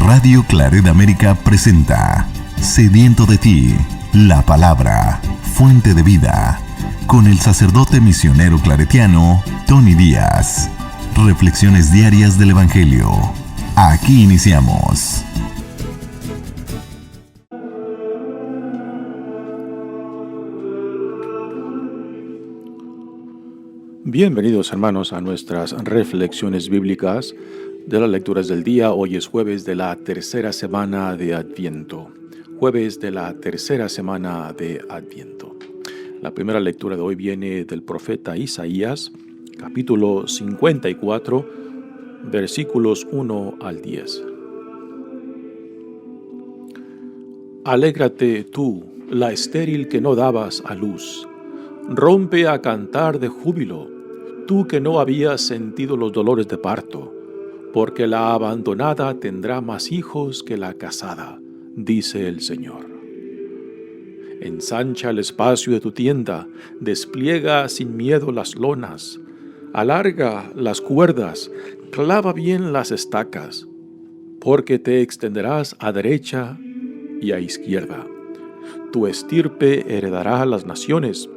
Radio Claret América presenta Sediento de ti, la palabra, fuente de vida, con el sacerdote misionero claretiano Tony Díaz. Reflexiones diarias del Evangelio. Aquí iniciamos. Bienvenidos, hermanos, a nuestras reflexiones bíblicas de las lecturas del día. Hoy es jueves de la tercera semana de Adviento. Jueves de la tercera semana de Adviento. La primera lectura de hoy viene del profeta Isaías, capítulo 54, versículos 1 al 10. Alégrate tú, la estéril que no dabas a luz. Rompe a cantar de júbilo, tú que no habías sentido los dolores de parto, porque la abandonada tendrá más hijos que la casada, dice el Señor. Ensancha el espacio de tu tienda, despliega sin miedo las lonas, alarga las cuerdas, clava bien las estacas, porque te extenderás a derecha y a izquierda. Tu estirpe heredará las naciones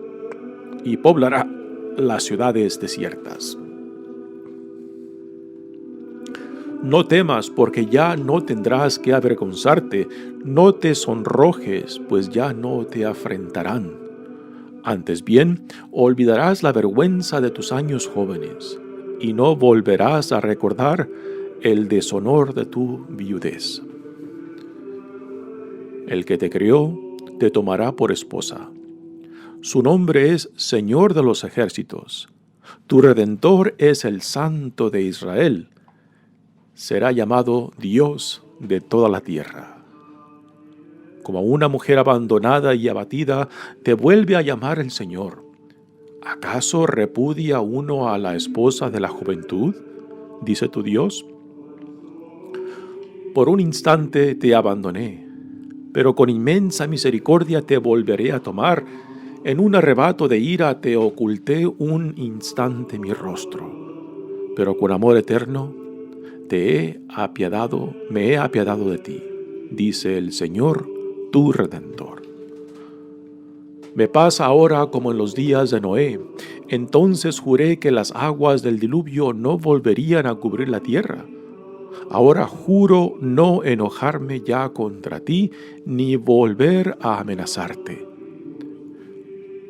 y poblará las ciudades desiertas. No temas, porque ya no tendrás que avergonzarte, no te sonrojes, pues ya no te afrentarán. Antes bien, olvidarás la vergüenza de tus años jóvenes, y no volverás a recordar el deshonor de tu viudez. El que te crió te tomará por esposa. Su nombre es Señor de los ejércitos. Tu Redentor es el Santo de Israel. Será llamado Dios de toda la tierra. Como una mujer abandonada y abatida, te vuelve a llamar el Señor. ¿Acaso repudia uno a la esposa de la juventud? Dice tu Dios. Por un instante te abandoné, pero con inmensa misericordia te volveré a tomar. En un arrebato de ira te oculté un instante mi rostro, pero con amor eterno me he apiadado de ti, dice el Señor, tu Redentor. Me pasa ahora como en los días de Noé. Entonces juré que las aguas del diluvio no volverían a cubrir la tierra. Ahora juro no enojarme ya contra ti, ni volver a amenazarte.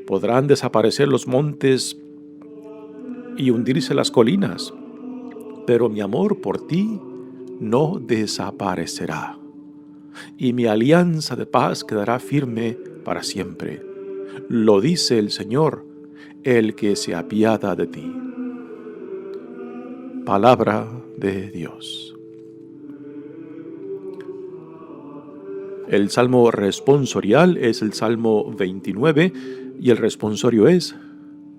Podrán desaparecer los montes y hundirse las colinas, pero mi amor por ti no desaparecerá, y mi alianza de paz quedará firme para siempre. Lo dice el Señor, el que se apiada de ti. Palabra de Dios. El salmo responsorial es el Salmo 29 y el responsorio es: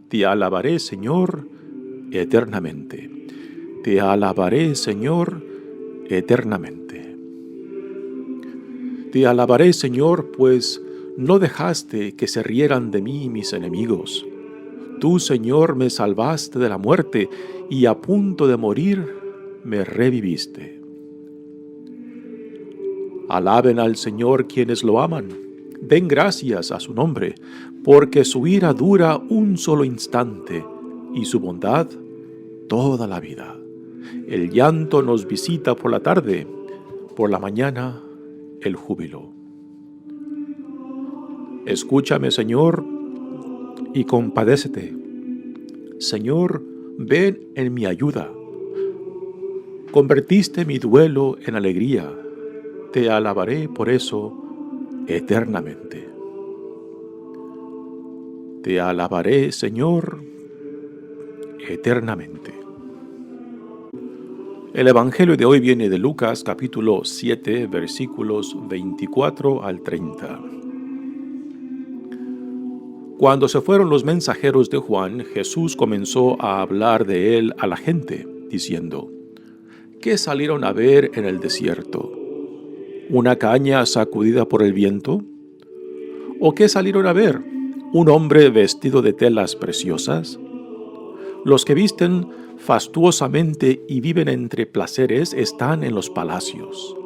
Te alabaré, Señor, eternamente. Te alabaré, Señor, eternamente. Te alabaré, Señor, pues no dejaste que se rieran de mí mis enemigos. Tú, Señor, me salvaste de la muerte y a punto de morir me reviviste. Alaben al Señor quienes lo aman. Den gracias a su nombre, porque su ira dura un solo instante y su bondad toda la vida. El llanto nos visita por la tarde, por la mañana el júbilo. Escúchame, Señor, y compadécete. Señor, ven en mi ayuda. Convertiste mi duelo en alegría. Te alabaré por eso eternamente. Te alabaré, Señor, eternamente. El Evangelio de hoy viene de Lucas, capítulo 7, versículos 24 al 30. Cuando se fueron los mensajeros de Juan, Jesús comenzó a hablar de él a la gente, diciendo: ¿Qué salieron a ver en el desierto? ¿Una caña sacudida por el viento? ¿O qué salieron a ver? ¿Un hombre vestido de telas preciosas? Los que visten fastuosamente y viven entre placeres están en los palacios.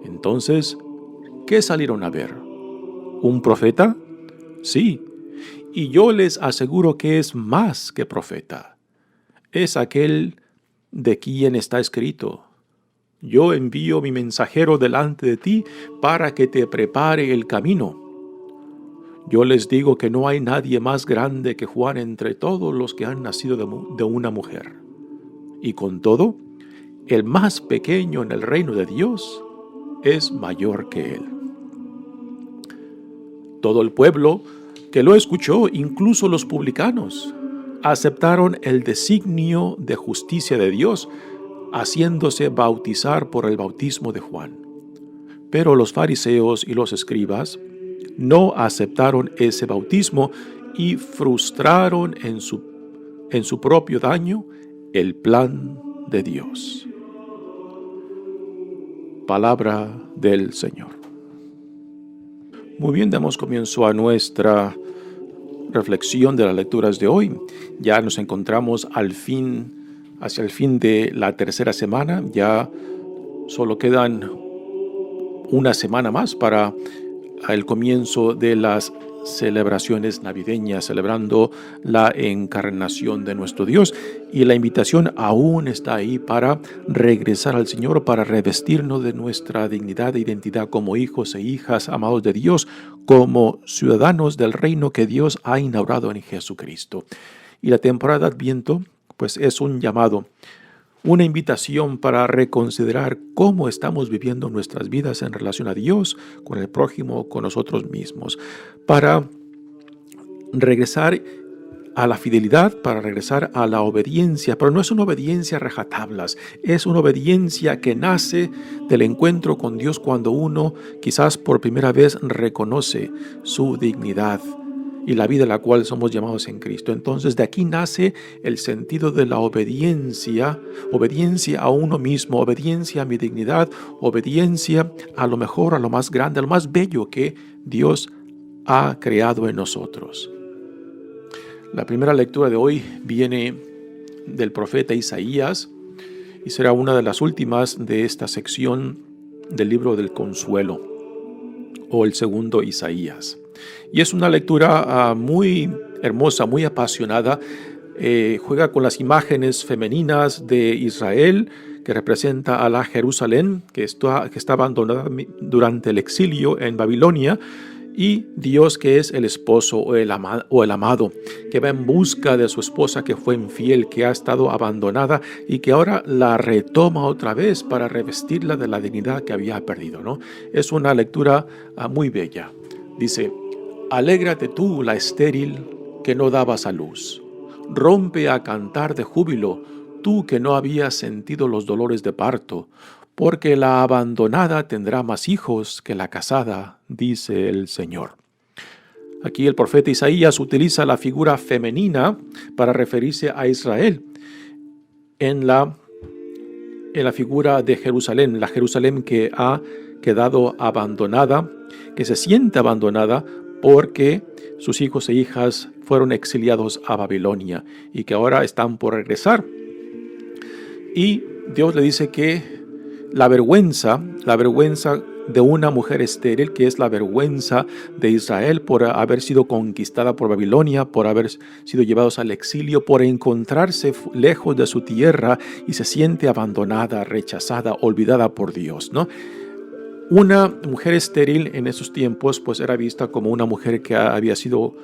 Entonces, ¿qué salieron a ver? ¿Un profeta? Sí, y yo les aseguro que es más que profeta. Es aquel de quien está escrito: yo envío mi mensajero delante de ti para que te prepare el camino. Yo les digo que no hay nadie más grande que Juan entre todos los que han nacido de una mujer. Y con todo, el más pequeño en el reino de Dios es mayor que él. Todo el pueblo que lo escuchó, incluso los publicanos, aceptaron el designio de justicia de Dios, haciéndose bautizar por el bautismo de Juan. Pero los fariseos y los escribas no aceptaron ese bautismo y frustraron en su propio daño el plan de Dios. Palabra del Señor. Muy bien, damos comienzo a nuestra reflexión de las lecturas de hoy. Ya nos encontramos hacia el fin de la tercera semana. Ya solo quedan una semana más para el comienzo de las celebraciones navideñas, celebrando la encarnación de nuestro Dios. Y la invitación aún está ahí para regresar al Señor, para revestirnos de nuestra dignidad e identidad como hijos e hijas amados de Dios, como ciudadanos del reino que Dios ha inaugurado en Jesucristo. Y la temporada de Adviento, pues, es un llamado, una invitación para reconsiderar cómo estamos viviendo nuestras vidas en relación a Dios, con el prójimo, con nosotros mismos, para regresar a la fidelidad, para regresar a la obediencia, pero no es una obediencia a rajatablas, es una obediencia que nace del encuentro con Dios cuando uno quizás por primera vez reconoce su dignidad y la vida a la cual somos llamados en Cristo. Entonces de aquí nace el sentido de la obediencia a uno mismo, obediencia a mi dignidad, obediencia a lo mejor, a lo más grande, a lo más bello que Dios ha creado en nosotros. La primera lectura de hoy viene del profeta Isaías y será una de las últimas de esta sección del libro del Consuelo, o el segundo Isaías. Y es una lectura muy hermosa, muy apasionada. Juega con las imágenes femeninas de Israel, que representa a la Jerusalén, que está abandonada durante el exilio en Babilonia, y Dios, que es el esposo o el amado, que va en busca de su esposa que fue infiel, que ha estado abandonada y que ahora la retoma otra vez para revestirla de la dignidad que había perdido, ¿no? Es una lectura muy bella. Dice: alégrate tú, la estéril, que no dabas a luz. Rompe a cantar de júbilo, tú que no habías sentido los dolores de parto, porque la abandonada tendrá más hijos que la casada, dice el Señor. Aquí el profeta Isaías utiliza la figura femenina para referirse a Israel en la figura de Jerusalén, la Jerusalén que ha quedado abandonada, que se siente abandonada porque sus hijos e hijas fueron exiliados a Babilonia y que ahora están por regresar. Y Dios le dice que la vergüenza de una mujer estéril, que es la vergüenza de Israel por haber sido conquistada por Babilonia, por haber sido llevados al exilio, por encontrarse lejos de su tierra y se siente abandonada, rechazada, olvidada por Dios, ¿no? Una mujer estéril en esos tiempos pues era vista como una mujer que había sido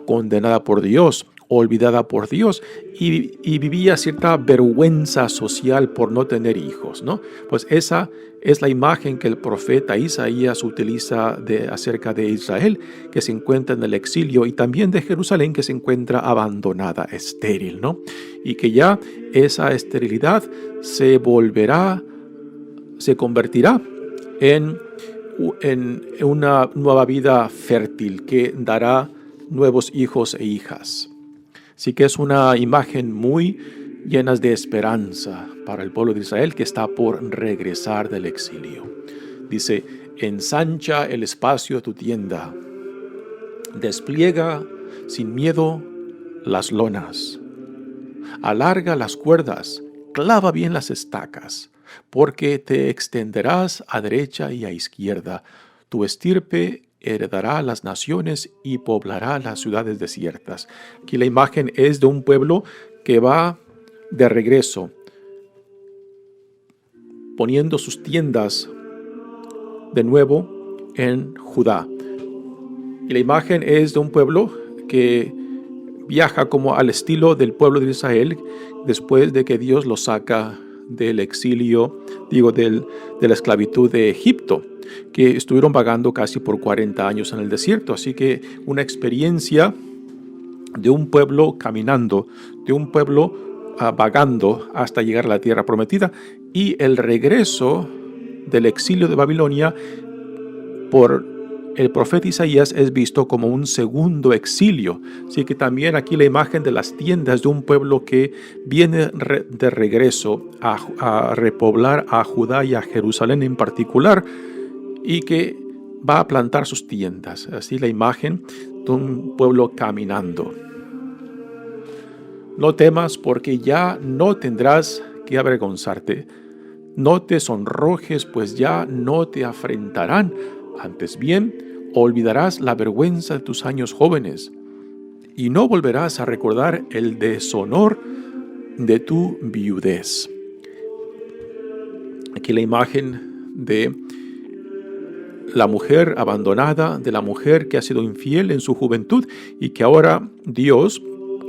condenada por Dios, olvidada por Dios y vivía cierta vergüenza social por no tener hijos, ¿no? Pues esa es la imagen que el profeta Isaías utiliza acerca de Israel, que se encuentra en el exilio, y también de Jerusalén, que se encuentra abandonada, estéril, ¿no? Y que ya esa esterilidad se convertirá en una nueva vida fértil que dará nuevos hijos e hijas. Así que es una imagen muy llena de esperanza para el pueblo de Israel que está por regresar del exilio. Dice: ensancha el espacio de tu tienda, despliega sin miedo las lonas, alarga las cuerdas, clava bien las estacas, porque te extenderás a derecha y a izquierda. Tu estirpe heredará las naciones y poblará las ciudades desiertas. Aquí la imagen es de un pueblo que va de regreso, poniendo sus tiendas de nuevo en Judá. Y la imagen es de un pueblo que viaja como al estilo del pueblo de Israel después de que Dios los saca del exilio, de la esclavitud de Egipto, que estuvieron vagando casi por 40 años en el desierto. Así que una experiencia de un pueblo caminando, de un pueblo vagando hasta llegar a la tierra prometida, y el regreso del exilio de Babilonia por el profeta Isaías es visto como un segundo exilio. Así que también aquí la imagen de las tiendas de un pueblo que viene de regreso a repoblar a Judá y a Jerusalén en particular, y que va a plantar sus tiendas. Así la imagen de un pueblo caminando. No temas, porque ya no tendrás que avergonzarte. No te sonrojes, pues ya no te afrentarán. Antes bien, olvidarás la vergüenza de tus años jóvenes, y no volverás a recordar el deshonor de tu viudez. Aquí la imagen de la mujer abandonada, de la mujer que ha sido infiel en su juventud y que ahora Dios,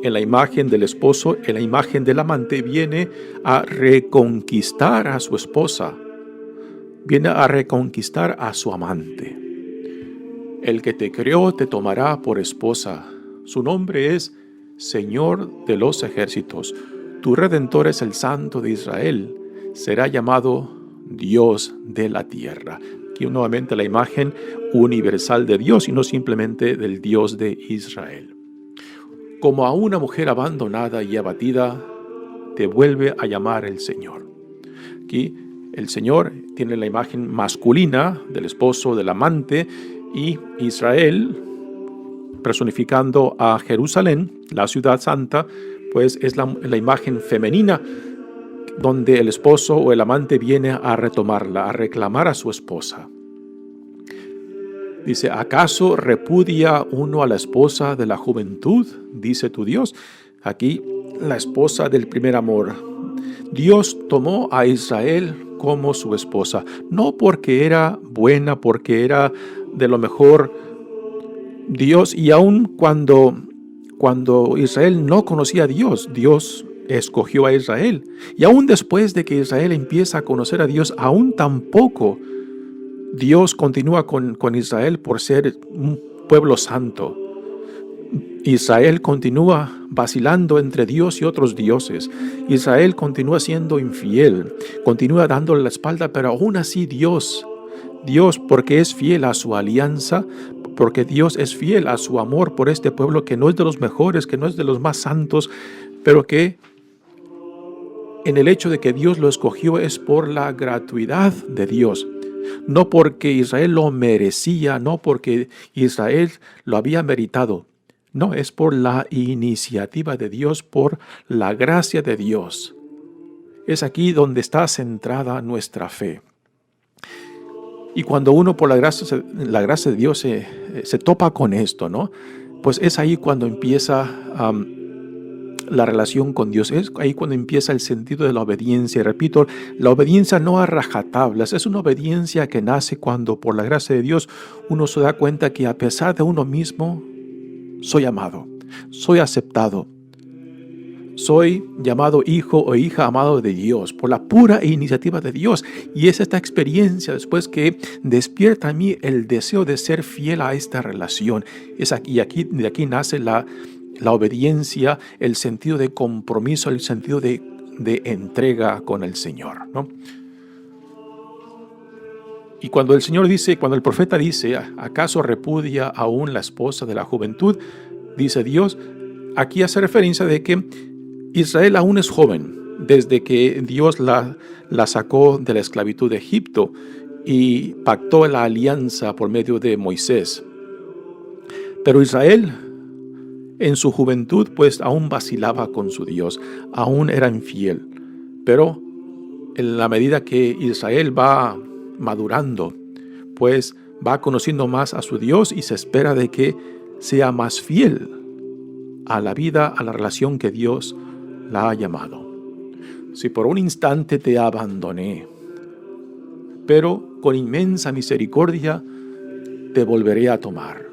en la imagen del esposo, en la imagen del amante, viene a reconquistar a su esposa, viene a reconquistar a su amante. El que te creó te tomará por esposa. Su nombre es Señor de los ejércitos. Tu Redentor es el Santo de Israel. Será llamado Dios de la tierra. Aquí nuevamente la imagen universal de Dios y no simplemente del Dios de Israel. Como a una mujer abandonada y abatida, te vuelve a llamar el Señor. Aquí el Señor tiene la imagen masculina del esposo, del amante, y Israel, personificando a Jerusalén, la ciudad santa, pues es la imagen femenina, donde el esposo o el amante viene a retomarla, a reclamar a su esposa. Dice, ¿acaso repudia uno a la esposa de la juventud? Dice tu Dios. Aquí, la esposa del primer amor. Dios tomó a Israel como su esposa, no porque era buena, porque era de lo mejor. Dios, y aun cuando Israel no conocía a Dios, Dios escogió a Israel. Y aún después de que Israel empieza a conocer a Dios, aún tampoco Dios continúa con Israel por ser un pueblo santo. Israel continúa vacilando entre Dios y otros dioses. Israel continúa siendo infiel, continúa dándole la espalda, pero aún así Dios, porque es fiel a su alianza, porque Dios es fiel a su amor por este pueblo que no es de los mejores, que no es de los más santos, pero que en el hecho de que Dios lo escogió es por la gratuidad de Dios. No porque Israel lo merecía, no porque Israel lo había meritado. No, es por la iniciativa de Dios, por la gracia de Dios. Es aquí donde está centrada nuestra fe. Y cuando uno por la gracia de Dios se topa con esto, ¿no? Pues es ahí cuando empieza la relación con Dios. Es ahí cuando empieza el sentido de la obediencia. Y repito, la obediencia no a rajatablas, es una obediencia que nace cuando por la gracia de Dios uno se da cuenta que a pesar de uno mismo, soy amado, soy aceptado, soy llamado hijo o hija amado de Dios por la pura iniciativa de Dios. Y es esta experiencia después que despierta en mí el deseo de ser fiel a esta relación. De aquí nace la obediencia, el sentido de compromiso, el sentido de entrega con el Señor, ¿no? Y cuando el profeta dice, ¿acaso repudia aún la esposa de la juventud? Dice Dios, aquí hace referencia de que Israel aún es joven, desde que Dios la sacó de la esclavitud de Egipto y pactó la alianza por medio de Moisés. Pero Israel, en su juventud, pues aún vacilaba con su Dios, aún era infiel. Pero en la medida que Israel va madurando, pues va conociendo más a su Dios y se espera de que sea más fiel a la vida, a la relación que Dios la ha llamado. Si por un instante te abandoné, pero con inmensa misericordia te volveré a tomar.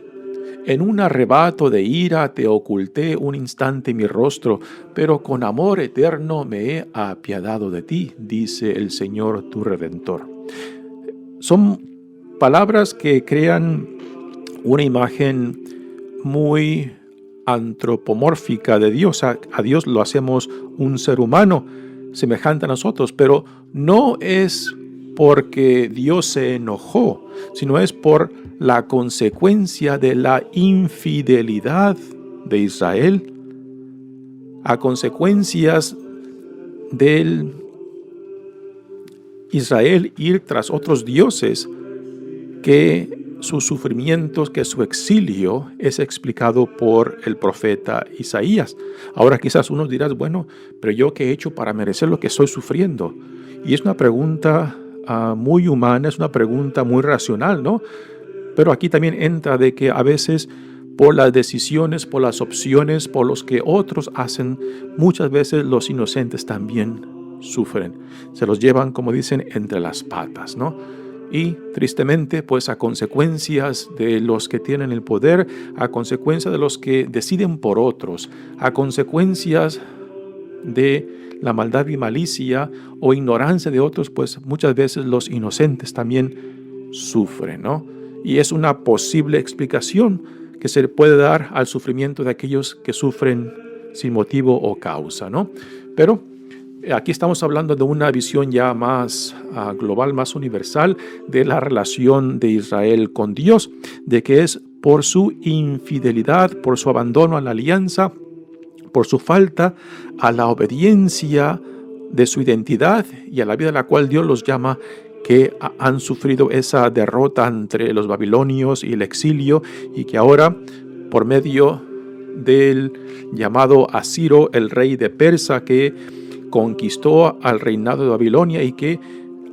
En un arrebato de ira te oculté un instante mi rostro, pero con amor eterno me he apiadado de ti, dice el Señor tu Redentor. Son palabras que crean una imagen muy antropomórfica de Dios. A Dios lo hacemos un ser humano semejante a nosotros, pero no es porque Dios se enojó, sino es por la consecuencia de la infidelidad de Israel, a consecuencias del Israel ir tras otros dioses, que sus sufrimientos, que su exilio es explicado por el profeta Isaías. Ahora quizás uno dirá, bueno, pero ¿yo qué he hecho para merecer lo que estoy sufriendo? Y es una pregunta muy humana, es una pregunta muy racional, ¿no? Pero aquí también entra de que a veces por las decisiones, por las opciones, por los que otros hacen, muchas veces los inocentes también sufren. Se los llevan, como dicen, entre las patas, ¿no? Y tristemente, pues a consecuencias de los que tienen el poder, a consecuencia de los que deciden por otros, a consecuencias de la maldad y malicia o ignorancia de otros, pues muchas veces los inocentes también sufren, ¿no? Y es una posible explicación que se puede dar al sufrimiento de aquellos que sufren sin motivo o causa, ¿no? Pero aquí estamos hablando de una visión ya más global, más universal de la relación de Israel con Dios, de que es por su infidelidad, por su abandono a la alianza, por su falta a la obediencia de su identidad y a la vida a la cual Dios los llama, que han sufrido esa derrota entre los babilonios y el exilio, y que ahora, por medio del llamado Asiro, el rey de Persa, que conquistó al reinado de Babilonia y que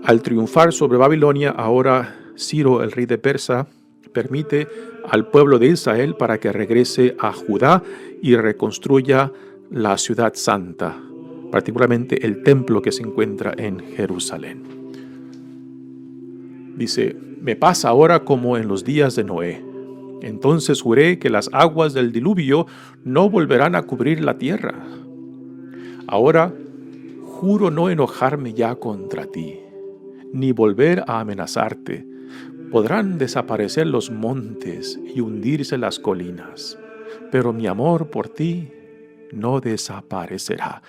al triunfar sobre Babilonia, ahora Ciro, el rey de Persa, permite al pueblo de Israel para que regrese a Judá y reconstruya la ciudad santa, particularmente el templo que se encuentra en Jerusalén. Dice, me pasa ahora como en los días de Noé. Entonces juré que las aguas del diluvio no volverán a cubrir la tierra. Ahora juro no enojarme ya contra ti, ni volver a amenazarte. Podrán desaparecer los montes y hundirse las colinas, pero mi amor por ti no desaparecerá.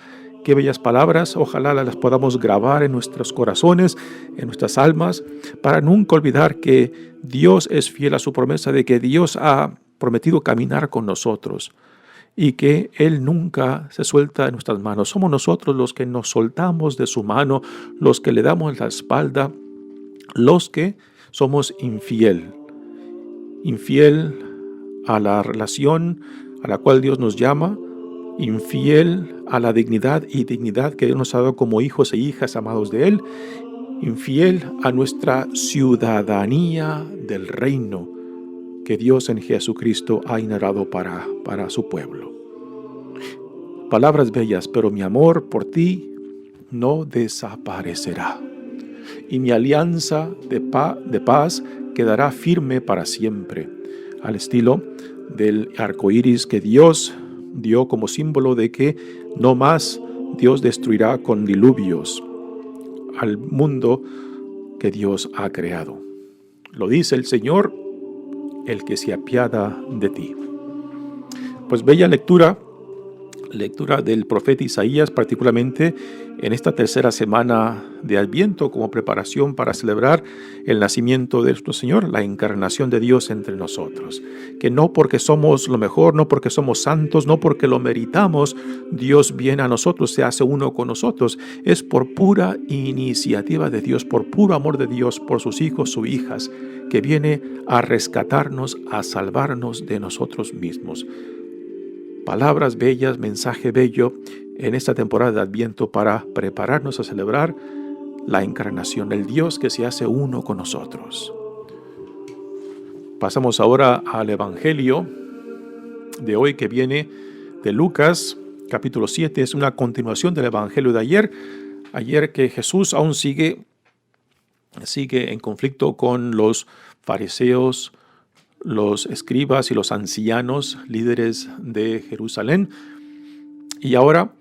Qué bellas palabras, ojalá las podamos grabar en nuestros corazones, en nuestras almas, para nunca olvidar que Dios es fiel a su promesa de que Dios ha prometido caminar con nosotros y que Él nunca se suelta de nuestras manos. Somos nosotros los que nos soltamos de su mano, los que le damos la espalda, los que somos infiel a la relación a la cual Dios nos llama, infiel a la dignidad y dignidad que Dios nos ha dado como hijos e hijas amados de Él, infiel a nuestra ciudadanía del reino que Dios en Jesucristo ha inaugurado para su pueblo. Palabras bellas, pero mi amor por ti no desaparecerá, y mi alianza de paz quedará firme para siempre, al estilo del arco iris que Dios dio como símbolo de que no más Dios destruirá con diluvios al mundo que Dios ha creado. Lo dice el Señor, el que se apiada de ti. Pues bella lectura del profeta Isaías, particularmente en esta tercera semana de Adviento, como preparación para celebrar el nacimiento de nuestro Señor, la encarnación de Dios entre nosotros. Que no porque somos lo mejor, no porque somos santos, no porque lo meritamos, Dios viene a nosotros, se hace uno con nosotros. Es por pura iniciativa de Dios, por puro amor de Dios, por sus hijos, sus hijas, que viene a rescatarnos, a salvarnos de nosotros mismos. Palabras bellas, mensaje bello en esta temporada de Adviento para prepararnos a celebrar la encarnación, el Dios que se hace uno con nosotros. Pasamos ahora al Evangelio de hoy, que viene de Lucas, capítulo 7. Es una continuación del Evangelio de ayer. Ayer que Jesús aún sigue en conflicto con los fariseos, los escribas y los ancianos, líderes de Jerusalén. Y ahora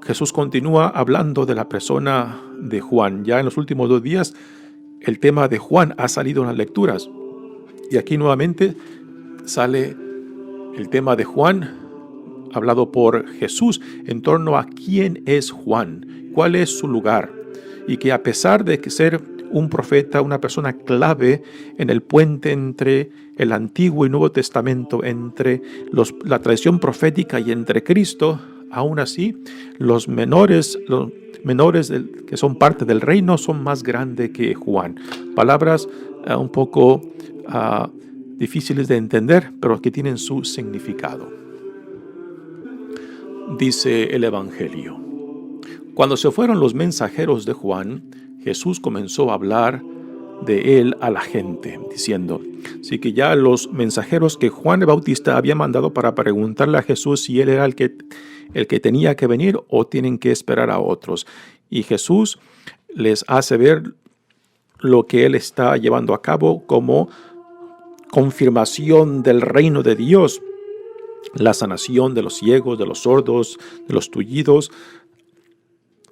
Jesús continúa hablando de la persona de Juan. Ya en los últimos 2 días el tema de Juan ha salido en las lecturas. Y aquí nuevamente sale el tema de Juan, hablado por Jesús, en torno a quién es Juan, cuál es su lugar. Y que a pesar de ser un profeta, una persona clave en el puente entre el Antiguo y Nuevo Testamento, entre la tradición profética y entre Cristo, aún así los menores que son parte del reino son más grandes que Juan. Palabras un poco difíciles de entender, pero que tienen su significado. Dice el Evangelio: cuando se fueron los mensajeros de Juan, Jesús comenzó a hablar de él a la gente, diciendo, así que ya los mensajeros que Juan el Bautista había mandado para preguntarle a Jesús si él era el que tenía que venir o tienen que esperar a otros. Y Jesús les hace ver lo que él está llevando a cabo como confirmación del reino de Dios, la sanación de los ciegos, de los sordos, de los tullidos,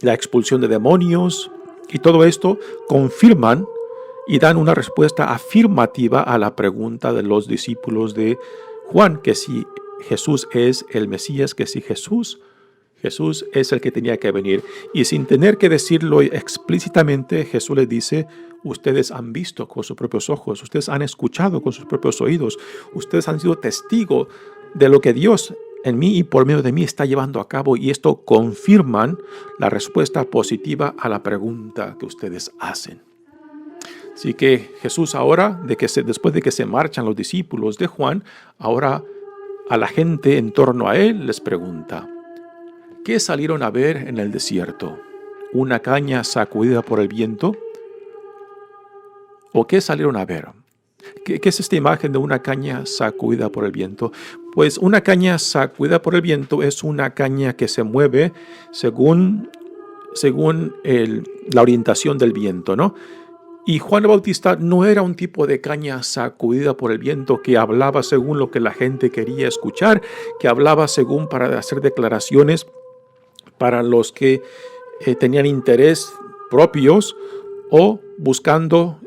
la expulsión de demonios, y todo esto confirman y dan una respuesta afirmativa a la pregunta de los discípulos de Juan, que si Jesús es el Mesías, que si Jesús es el que tenía que venir. Y sin tener que decirlo explícitamente, Jesús les dice: ustedes han visto con sus propios ojos, ustedes han escuchado con sus propios oídos, ustedes han sido testigos de lo que Dios en mí y por medio de mí está llevando a cabo, y esto confirman la respuesta positiva a la pregunta que ustedes hacen. Así que Jesús ahora, después de que se marchan los discípulos de Juan, ahora a la gente en torno a él les pregunta: ¿qué salieron a ver en el desierto? ¿Una caña sacudida por el viento? ¿O qué salieron a ver? ¿Qué es esta imagen de una caña sacudida por el viento? Pues una caña sacudida por el viento es una caña que se mueve según la orientación del viento, ¿no? Y Juan el Bautista no era un tipo de caña sacudida por el viento que hablaba según lo que la gente quería escuchar, que hablaba según para hacer declaraciones para los que tenían interés propios o buscando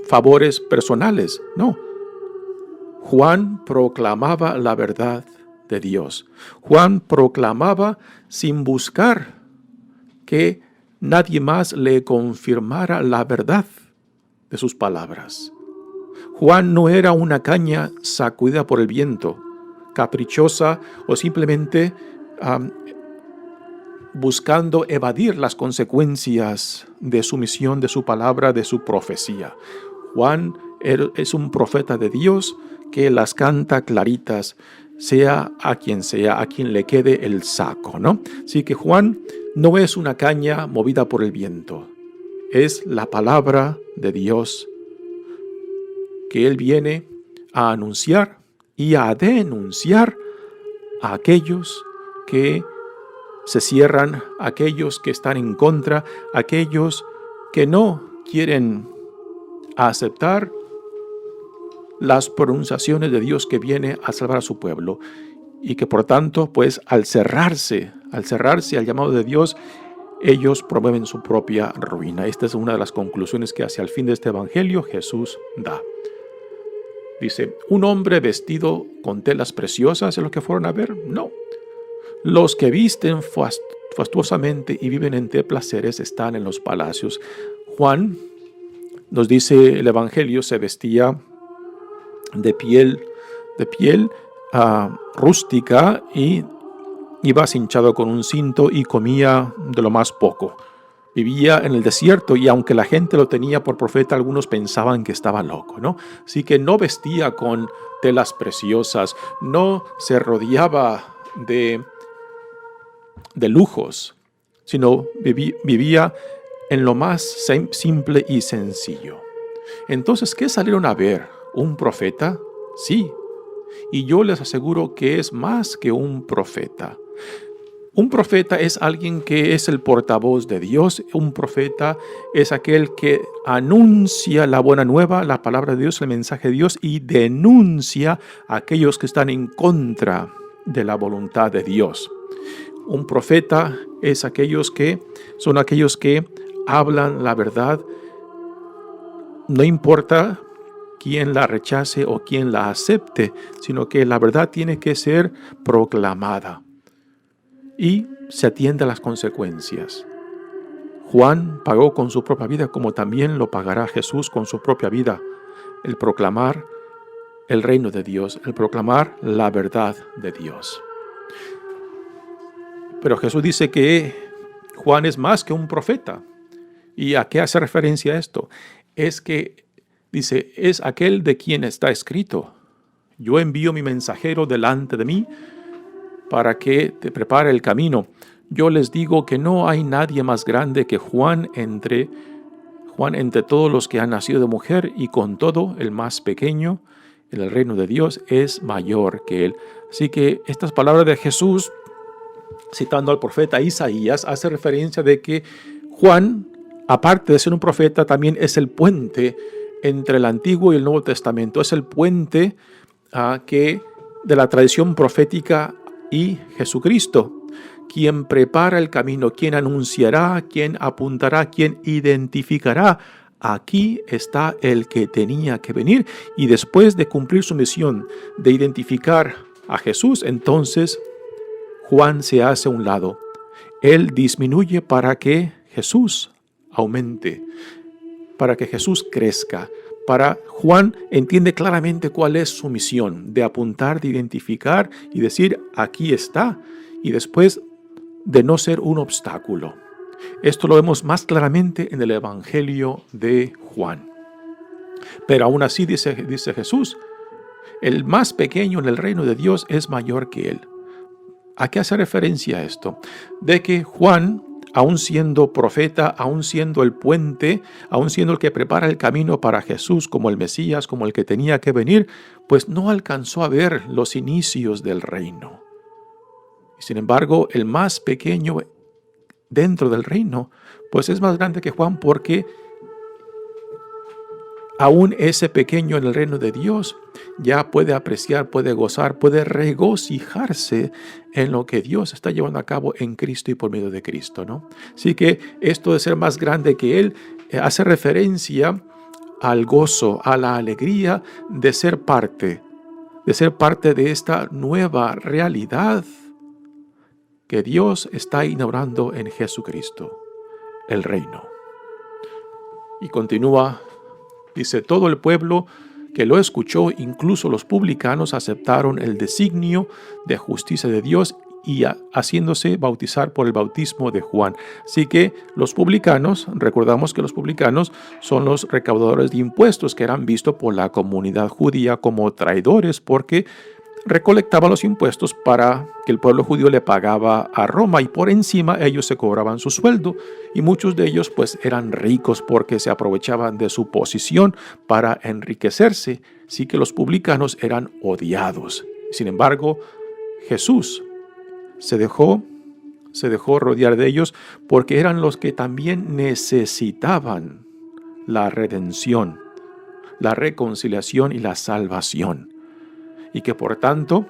favores personales. No. Juan proclamaba la verdad de Dios. Juan proclamaba sin buscar que nadie más le confirmara la verdad de sus palabras. Juan no era una caña sacudida por el viento, caprichosa o simplemente buscando evadir las consecuencias de su misión, de su palabra, de su profecía. Juan es un profeta de Dios que las canta claritas, sea a quien le quede el saco, ¿no? Así que Juan no es una caña movida por el viento, es la palabra de Dios que él viene a anunciar y a denunciar a aquellos que se cierran, a aquellos que están en contra, a aquellos que no quieren aceptar las pronunciaciones de Dios que viene a salvar a su pueblo, y que por tanto, pues al cerrarse al llamado de Dios, ellos promueven su propia ruina. Esta es una de las conclusiones que hacia el fin de este evangelio Jesús da. Dice: ¿un hombre vestido con telas preciosas es lo que fueron a ver? No. Los que visten fastuosamente y viven entre placeres están en los palacios. Juan, nos dice el evangelio, se vestía de piel rústica y iba cinchado con un cinto y comía de lo más poco. Vivía en el desierto y aunque la gente lo tenía por profeta, algunos pensaban que estaba loco, ¿no? Así que no vestía con telas preciosas, no se rodeaba de lujos, sino vivía en lo más simple y sencillo. Entonces, ¿qué salieron a ver? ¿Un profeta? Sí. Y yo les aseguro que es más que un profeta. Un profeta es alguien que es el portavoz de Dios. Un profeta es aquel que anuncia la buena nueva, la palabra de Dios, el mensaje de Dios, y denuncia a aquellos que están en contra de la voluntad de Dios. Un profeta es aquellos que hablan la verdad, no importa quién la rechace o quién la acepte, sino que la verdad tiene que ser proclamada y se atiende a las consecuencias. Juan pagó con su propia vida, como también lo pagará Jesús con su propia vida, el proclamar el reino de Dios, el proclamar la verdad de Dios. Pero Jesús dice que Juan es más que un profeta. ¿Y a qué hace referencia esto? Es que, dice, es aquel de quien está escrito: yo envío mi mensajero delante de mí para que te prepare el camino. Yo les digo que no hay nadie más grande que Juan entre todos los que han nacido de mujer, y con todo el más pequeño en el reino de Dios es mayor que él. Así que estas palabras de Jesús, citando al profeta Isaías, hace referencia de que Juan, aparte de ser un profeta, también es el puente entre el Antiguo y el Nuevo Testamento. Es el puente de la tradición profética y Jesucristo, quien prepara el camino, quien anunciará, quien apuntará, quien identificará. Aquí está el que tenía que venir, y después de cumplir su misión de identificar a Jesús, entonces Juan se hace a un lado. Él disminuye para que Jesús aumente, para que Jesús crezca. Juan entiende claramente cuál es su misión, de apuntar, de identificar y decir, aquí está, y después de no ser un obstáculo. Esto lo vemos más claramente en el Evangelio de Juan. Pero aún así dice Jesús, el más pequeño en el reino de Dios es mayor que él. ¿A qué hace referencia esto? De que Juan, aún siendo profeta, aún siendo el puente, aún siendo el que prepara el camino para Jesús como el Mesías, como el que tenía que venir, pues no alcanzó a ver los inicios del reino. Sin embargo, el más pequeño dentro del reino, pues es más grande que Juan, porque aún ese pequeño en el reino de Dios ya puede apreciar, puede gozar, puede regocijarse en lo que Dios está llevando a cabo en Cristo y por medio de Cristo, ¿no? Así que esto de ser más grande que Él hace referencia al gozo, a la alegría de ser parte de esta nueva realidad que Dios está inaugurando en Jesucristo, el reino. Y continúa, dice, todo el pueblo que lo escuchó, incluso los publicanos, aceptaron el designio de justicia de Dios y haciéndose bautizar por el bautismo de Juan. Así que los publicanos, recordamos que los publicanos son los recaudadores de impuestos que eran vistos por la comunidad judía como traidores, porque recolectaban los impuestos para que el pueblo judío le pagaba a Roma, y por encima ellos se cobraban su sueldo, y muchos de ellos pues eran ricos porque se aprovechaban de su posición para enriquecerse. Así que los publicanos eran odiados. Sin embargo, Jesús se dejó rodear de ellos porque eran los que también necesitaban la redención, la reconciliación y la salvación. Y que por tanto,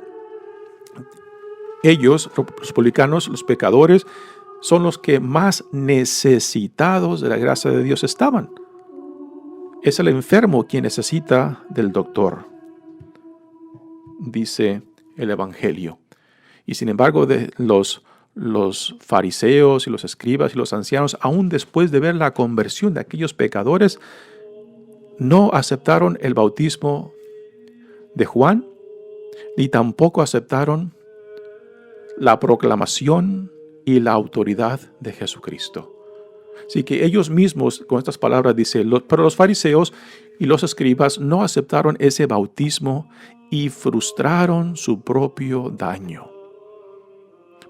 ellos, los publicanos, los pecadores, son los que más necesitados de la gracia de Dios estaban. Es el enfermo quien necesita del doctor, dice el Evangelio. Y sin embargo, los fariseos y los escribas y los ancianos, aún después de ver la conversión de aquellos pecadores, no aceptaron el bautismo de Juan, ni tampoco aceptaron la proclamación y la autoridad de Jesucristo. Así que ellos mismos, con estas palabras, dice, pero los fariseos y los escribas no aceptaron ese bautismo y frustraron su propio daño.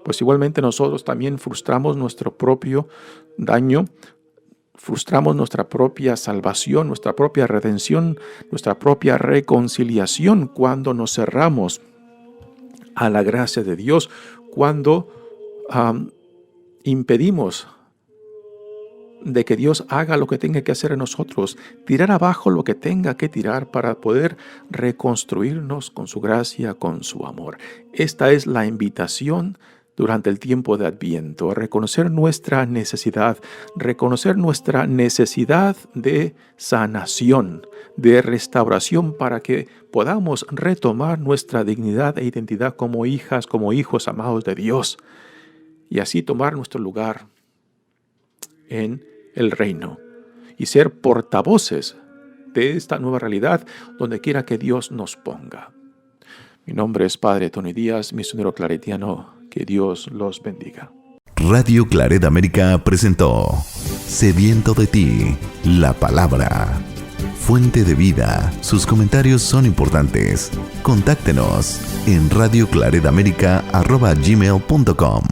Pues igualmente nosotros también frustramos nuestro propio daño frustramos nuestra propia salvación, nuestra propia redención, nuestra propia reconciliación cuando nos cerramos a la gracia de Dios, cuando impedimos de que Dios haga lo que tenga que hacer en nosotros, tirar abajo lo que tenga que tirar para poder reconstruirnos con su gracia, con su amor. Esta es la invitación durante el tiempo de Adviento, reconocer nuestra necesidad de sanación, de restauración, para que podamos retomar nuestra dignidad e identidad como hijas, como hijos amados de Dios, y así tomar nuestro lugar en el reino y ser portavoces de esta nueva realidad donde quiera que Dios nos ponga. Mi nombre es Padre Tony Díaz, misionero claretiano. Que Dios los bendiga. Radio Claret América presentó Sediento de ti, la palabra. Fuente de vida. Sus comentarios son importantes. Contáctenos en radioclaretamerica@gmail.com.